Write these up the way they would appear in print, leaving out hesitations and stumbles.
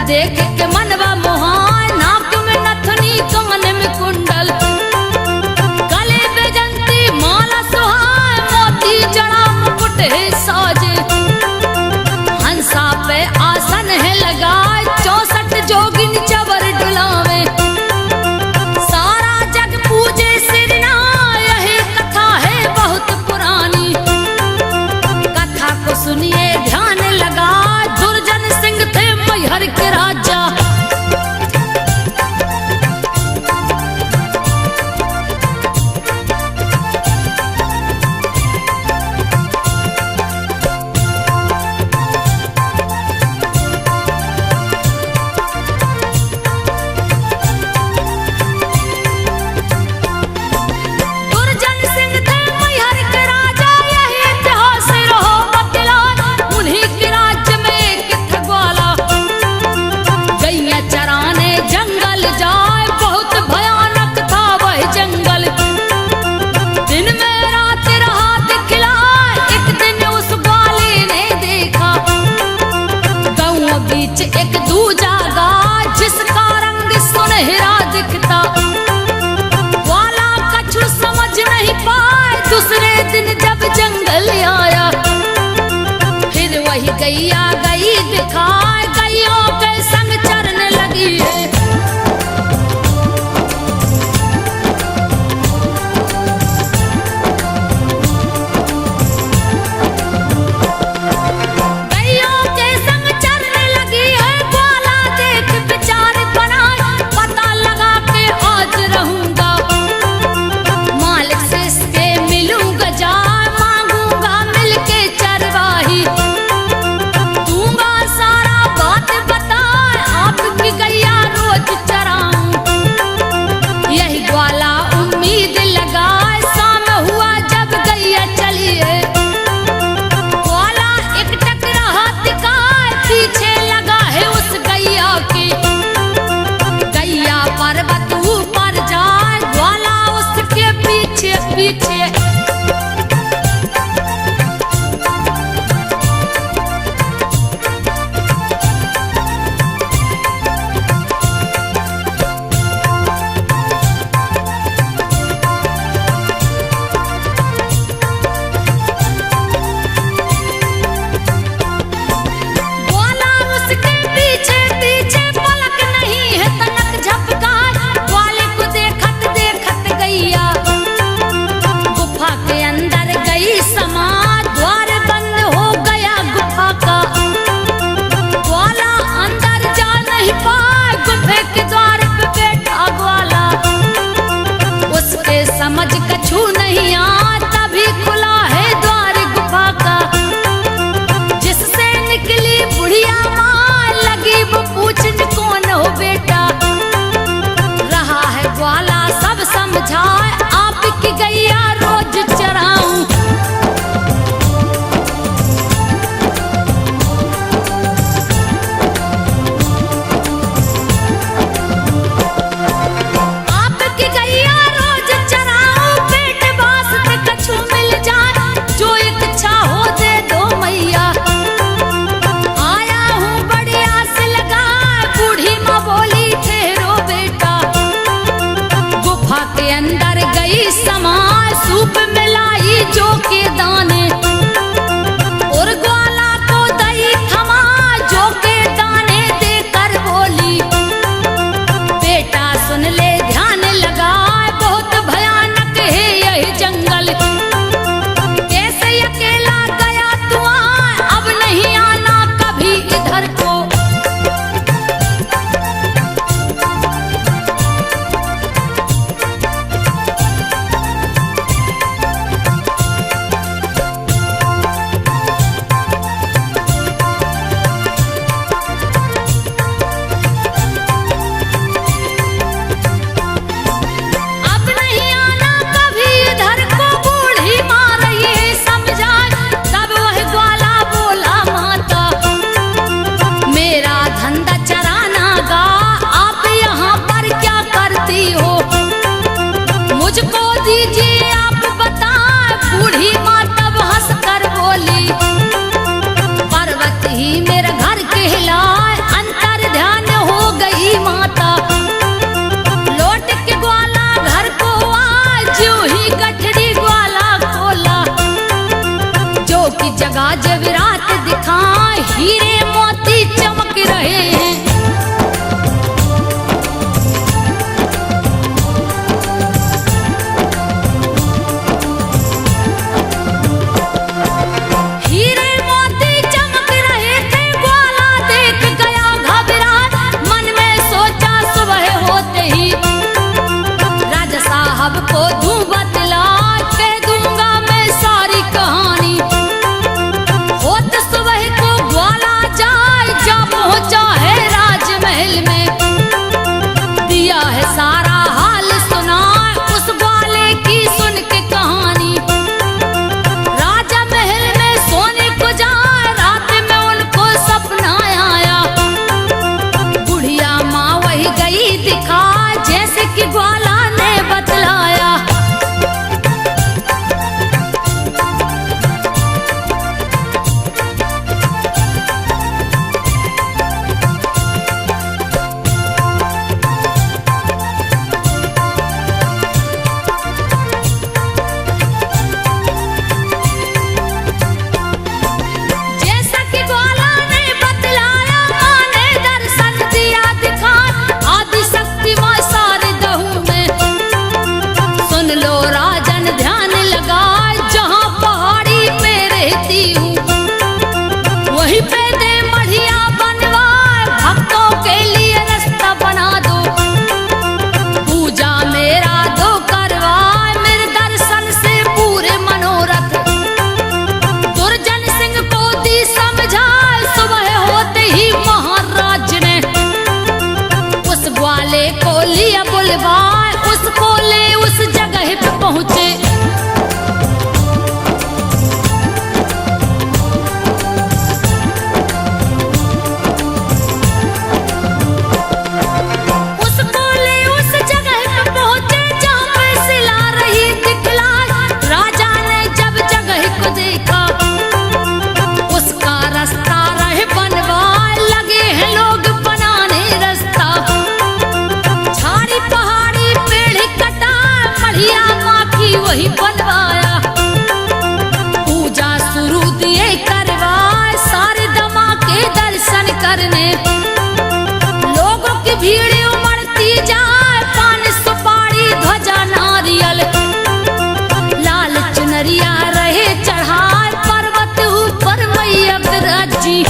देख के मनवा मोहाय, नाक में नथनी कान में कुंडल, गले बेजंती माला सुहाय, मोती जड़ा मुकुट है साजे, हंसा पे आसन है लगाए, 64 जोगिन चवर डुलावे, सारा जग पूजे सिरना, यही कथा है बहुत पुरानी, कथा को सुनिए ध्यान लगा, दुर्जन सिंह थे मैहर के राजा। दुर्जन सिंह थे मैहर के राजा, यही इतिहास रहो बतलान, उन्हीं के राज्य में एक था ग्वाला, गैया चराने जंगल जाए, बहुत भयानक था वह जंगल, दिन में रात रहा दिखलाए, एक दिन उस ग्वाले ने देखा, गाँव बीच एक दूजा गाय, जिसका रंग सुनहरा दिखता, ग्वाला कछु समझ नहीं पाए, दूसरे दिन जब जंगल आया, फिर वही गैया गई दिखाए, गैयों के संग चरने लगी है, गैयों के संग चरने लगी है, ग्वाला देख विचार बनाए, पता लगा के आज रहूंगा, मालिक से इसके मिलूंगा जाए, मांगूंगा मिलके चरवाही, दूंगा सारा बात बताए, आपकी गैया रोज चराऊं, यही ग्वाला उम्मीद लगाए, शाम हुआ जब गैया चली है, ग्वाला एक टकरा हाथ दिखाए, पीछे लगा है उस गैया की, गैया पर्वत ऊपर जाए, ग्वाला उसके पीछे पीछे, ग्वाला उसके पीछे पीछे, पलक नहीं है तनक झपकाए, ग्वाले को देखत देखत गैया गुफा के अंदर गई समा, द्वार बंद हो गया गुफा का, ग्वाला अंदर जा नहीं पाए, गुफे के द्वार पे बैठा ग्वाला, उसके समझ कछु नहीं आ, तभी खुला है द्वार गुफा का, जिससे निकली बुढ़िया माँ, लगी वो पूछने कौन हो बेटा, रहा है ग्वाला सब समझाए, आपकी गैया रोज चराऊं, आपकी गैया रोज चराऊं, पेट वास्ते कछु मिल जाए, जो इच्छा हो दे दो मैया, आया हूँ बड़ी आस लगा, बूढ़ी माँ बोली ठहरो बेटा, गुफा के अंदर गई समा, सूप मिलाई जो के दाने, और ग्वाला को दही थमा, जो के दाने देकर बोली, बेटा सुन ले ध्यान लगा, बहुत भयानक है यही जंगल, कैसे अकेला गया तू आ, अब नहीं आना कभी इधर को, की जगह जवेरात दिखाए, हीरे मोती चमक रहे हैं। हीरे मोती चमक रहे थे, ग्वाला देख गया घबरा, मन में सोचा सुबह होते ही राजा साहब को दूं बतला, कह दूंगा मैं सारी कहानी। होत सुबह को ग्वाला जाए, जा पहुंचा है राजमहल में, दिया है सारा हाल सुना उस ग्वाले की सुन के कहानी। राजा महल में सोने को जाए, रात में उनको सपना आया, बुढ़िया माँ वही गई दिखा जैसे कि ग्वाला ने बतलाया। जैसा कि ग्वाला ने बतलाया, माँ ने दर्शन दिया दिखा, आदि शक्ति माँ सारे दहू में। सुन लो राजन ध्यान लगा, जहाँ पहाड़ी पे रहती हूँ वहीं पे दे मढ़िया बनवाए, भक्तों के लिए रास्ता बना दो, पूजा मेरा दो करवाए, मेरे दर्शन से पूरे मनोरथ। दुर्जन सिंह को दी समझाए, सुबह होते ही महाराज ने उस ग्वाले को लिया बुलवाए, उसको ले उस जगह पे पहुंचे। उसको ले उस जगह पे पहुंचे, जहाँ पे सिला रही दिखलाई। राजा ने जब जगह को देखा, उसका रास्ता रहे बनवाए, लगे हैं लोग बनाने रास्ता। झाड़ी पहाड़ी पेड़ कटा, बढ़िया माँ की वही बनवाया, पूजा शुरू दिए करवाए, सारे दमा के दर्शन करने। लोगों की भीड़ उमड़ती जाए, पान सुपारी ध्वजा नारियल, लाल चुनरिया रहे चढ़ाए, पर्वत ऊपर मैया विराजी।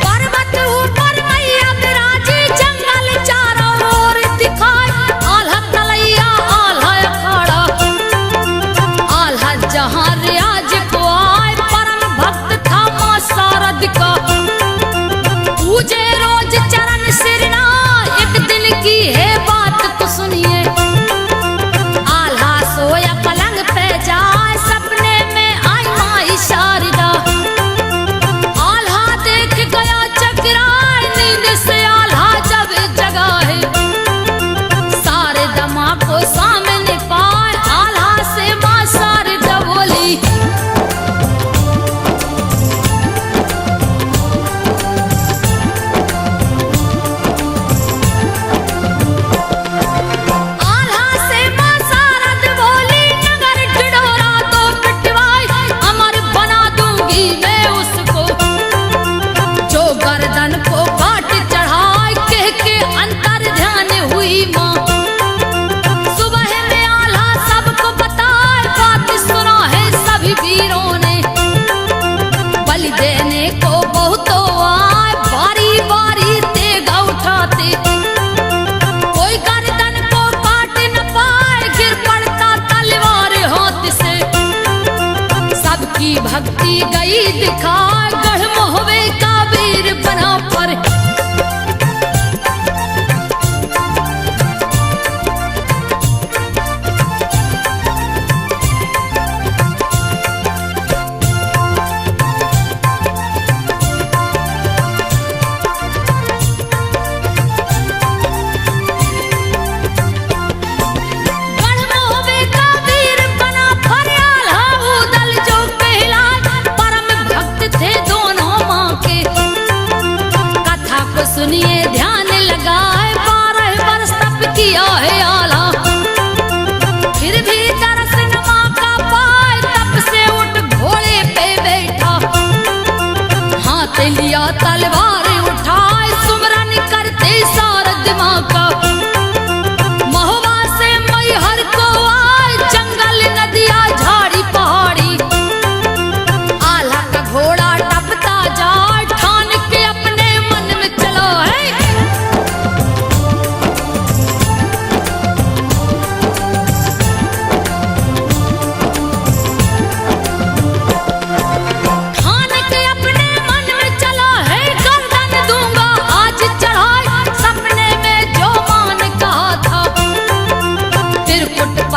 पर्वत ऊपर मैया विराजी, जंगल चारों ओर दिखाए, आल्हा तलैया आल्हा अखाड़ा, आल्हा जहाँ रियाज को आए, परम भक्त था माँ शारद का, पूजे रोज चरण सिरना। एक दिन की है बात तो सुनिए, आल्हा सोया पलंग पे जाए, सपने में आई माँ शारदा। आल्हा देख गया चकराए, नींद से आल्हा जब जगा है, सारे दमा को सामने पाए, आल्हा से माँ शारदा बोली। आल्हा से माँ शारद बोली, नगर ढिढोरा तो पिटवाई, अमर बना दूंगी मैं उसको, जो गर्दन को काट चढ़ाए, कह के अंतर ध्यान हुई माँ। सुबह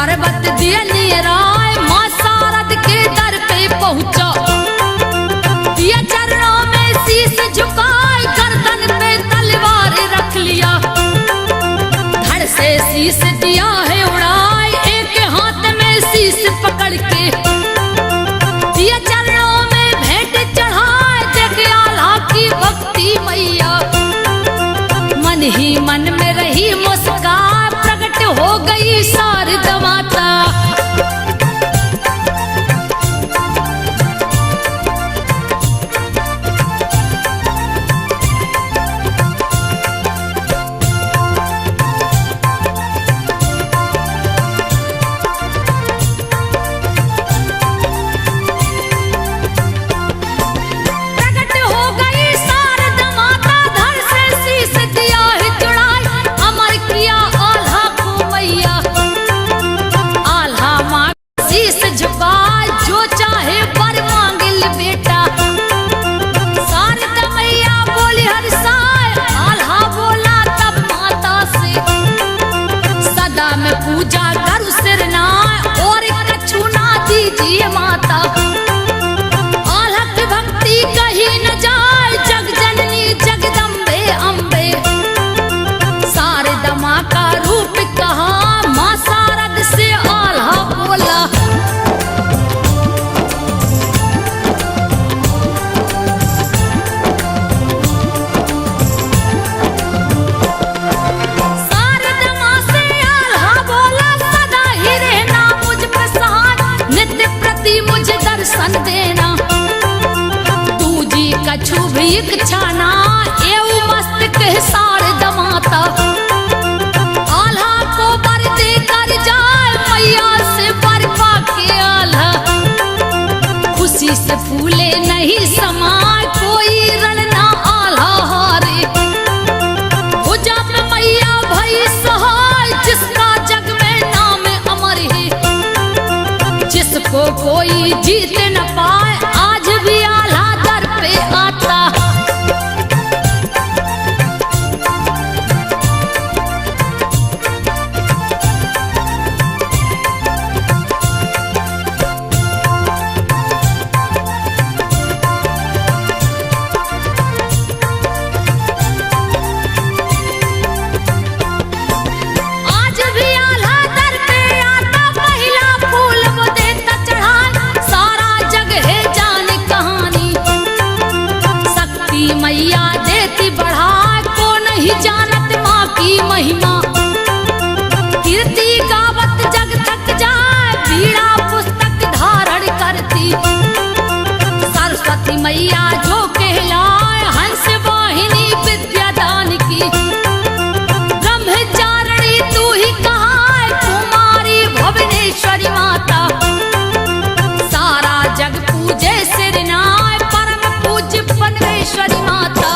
पर्वत दिए निराय माँ शारद के दर पे पहुंचा, दिया चरणों में शीश झुकाए, गर्दन पे तलवार रख लिया, धड़ से शीश दिया है उड़ाए, एक हाथ में शीश पकड़ के दिया चरणों में भेंट चढ़ाए, देख आल्हा की भक्ति मैया, मन ही मन में रही मुस्कान, प्रकट हो गई शारदा माता। पूजा करू सिर ना और कछु ना दीजिए माता, आल्हा की भक्ति कहीं न जाए, जग जननी जगदम्बे अम्बे, शारदा माँ का रूप कहा, माँ शारद से आल्हा बोला, मुझे दर्शन देना, तू जी कछु भी इच्छा ना, एऊ मस्तक है शारदा माता, आल्हा को वर दे कर जाए, मैया से वर पाके आल्हा, खुशी से फूले नहीं समाए, कोई रण ना आल्हा हारे, भुजा पे मैया भई सहाय, जिसका जग में नाम अमर है, जिसको कोई जीत न पाए, आज भी आल्हा दर पे आता। आज भी आल्हा दर पे आता, पहला फूल वो देता चढ़ाए, सारा जग है जान कहानी, शक्ति मैया देती बढ़ाए, को नहीं जानत माँ की महिमा, कीर्ति गावत जग थक जाए, बीड़ा पुस्तक धारण करती, सरस्वती मैया जो कहलाए, हंस वाहिनी विद्यादान की, ब्रह्मचारिणी तू ही कहाए, कुमारी भुवनेश्वरी माता, सारा जग पूजे सिर नाय, परम पूज्य परमेश्वरी माता।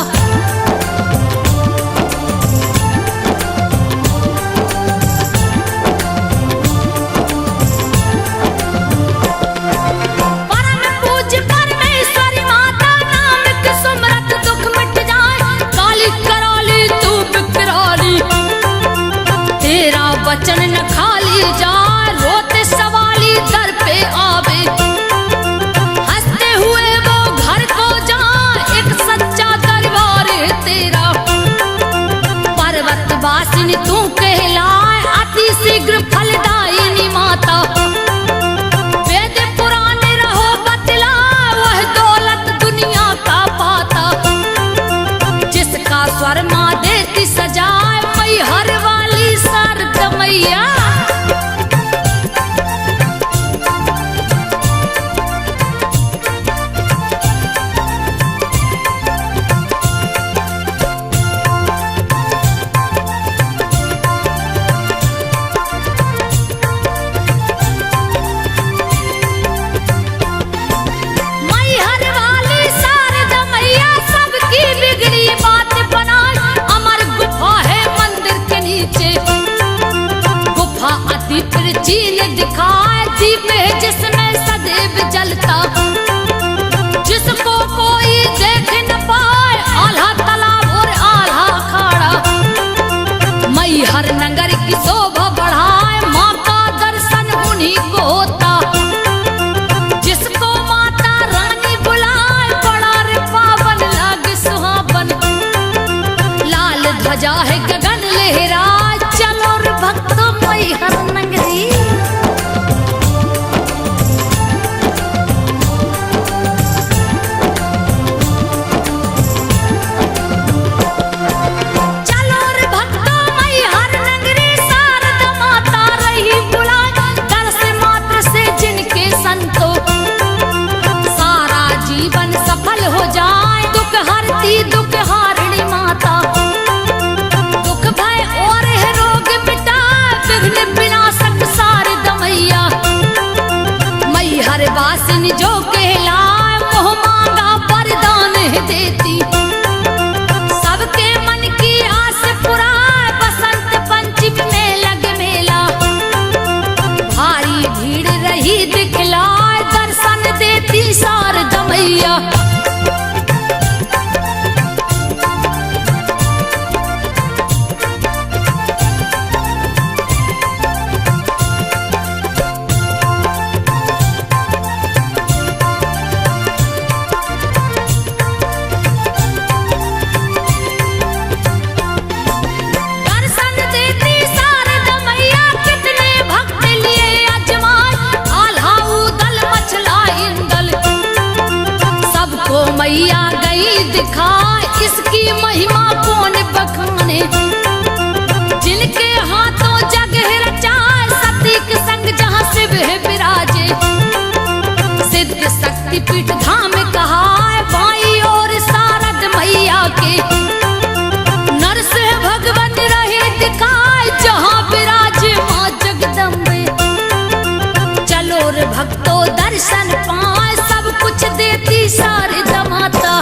परम पूज्य परमेश्वरी माता, नाम की सुमरत दुख मिट जाए, काली कराली तू बिकराली, तेरा वचन न खाली जाए, रोते सवाली दर पे आवे, हंसते हुए वो घर को जाए, एक सच्चा दरबार है तेरा, पर्वत वासिनी तू कहलाए, अति शीघ्र फलदायिनी माता, वेद पुराण रहो बतला, वह दौलत दुनिया का पाता, जिसका स्वर माँ देती सजाए, मई हर वाली शारदा मैया। चीन दिखाए, दीप है जिसमें सदैव जलता, जिसको कोई देख न पाए, आल्हा तालाब और आल्हा अखाड़ा, मई हर नगर की शोभा बढ़ाए, माँ का दर्शन राजा है गगन लहरा, चलो रे भक्तों मैहर नगरी। चलो रे भक्तों मैहर नगरी, शारदा माता रही बुलाए, दर्श मात्र से जिनके संतो सारा जीवन सफल हो जाए। दुख हरती दुख हारिणी माता, दुख भय और है रोग मिटाए, विघ्न विनाशक शारदा मैया। मैहर वासिनी जो कहलाए, मोह मांगा वरदान है देती, सबके मन की आस पुराए। बसंत पंचमी में लगे मेला, भारी भीड़ रही दिखलाए, दर्शन देती शारदा मैया। दर्शन देती शारदा मैया, कितने भक्त लिए अजमाए, आल्हाऊ दल मचला इंदल, सबको मैया गई दिखाए। इसकी महिमा कौन बखाने, जिनके हाथों जग है रचाए, सती के संग जहाँ शिव है विराजे। सिद्ध शक्ति पीठ धाम कहा है, बाई और शारद मैया के, नरस है भगवान रहे दिखाए, जहाँ विराजे माँ जगदम्बे। चलो रे भक्तों दर्शन पाए, सब कुछ देती शारदा माता।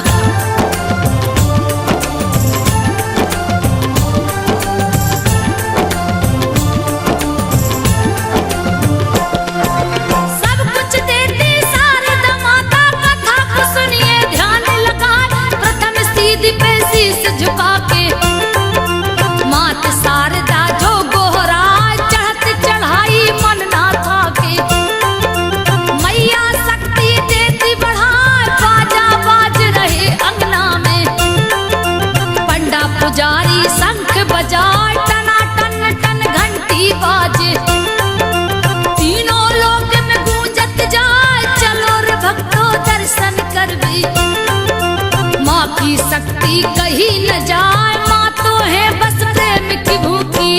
सब कुछ देती शारदा माता, कथा को सुनिए ध्यान लगाए, प्रथम सीधी पे शीश झुका के, मात शारदा जो गोहराए, चढ़त चढ़ाई मन ना थाके। मैया शक्ति देती बढ़ाए, बाजा बाज रहे अंगना में, पंडा पुजारी शंख बजाए, टना टन टन घंटी बाजे, तीनों लोक में गूंजत जाए। चलो रे भक्तों दर्शन करबी, माँ की शक्ति कहीं न जाए, माँ तो है बस प्रेम की भूखी।